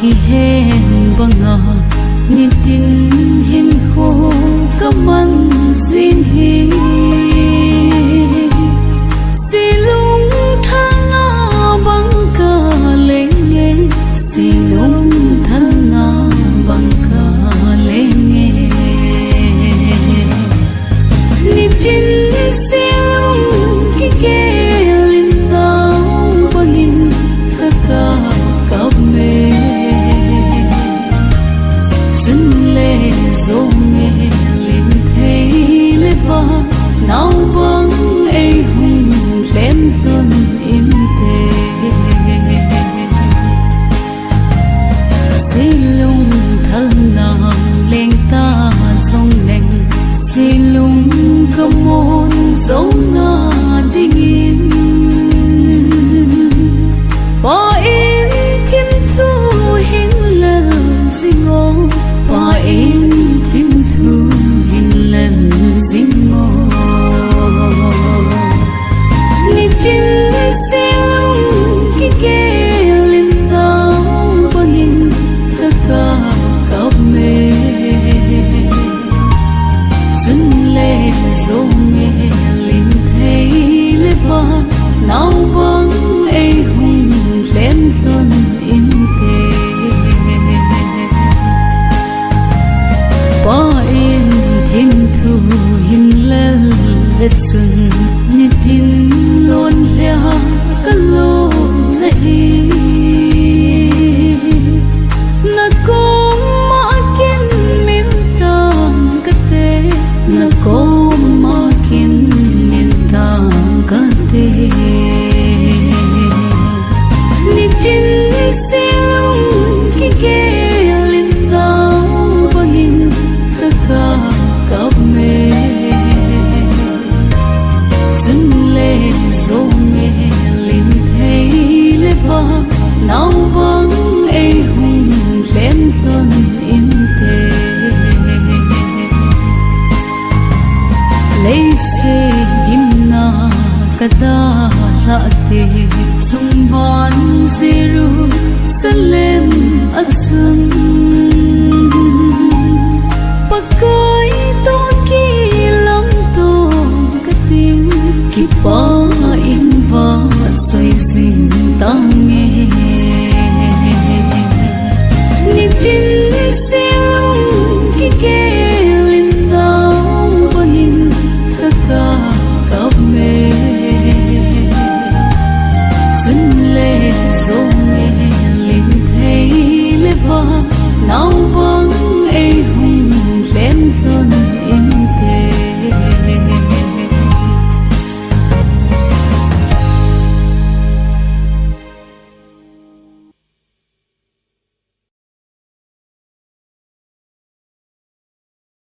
ki hen banga ni tin hin kho kaman zin hi silung thana bangka lenge silung thana bangka lenge ni tin silung ki gelin na bangin kaka kamme chun le zo me lin thei le ba nau bang ei hung lem lon in te silung thana leng ta song neng silung kamon song na dingin pa in kim thu hin lal zingo pa in kim thu hin lal zingo ni tin silung ki gelin na bangin kaka kamme chun le zo me lin thei le ba nau bang ei hung lem lon in te pa in thim thu hin lal le chun ni tin lon lia ka lo na hi na ko ma kin min tang ka te na ko ma kin min tang ka te ni tin silung ki gelin na bangin kaka kamme chun le zo me lin thei le ba nau bang ei hung lem lon in te lấy se gimna kada la te chung ban Jerusalem achun pakka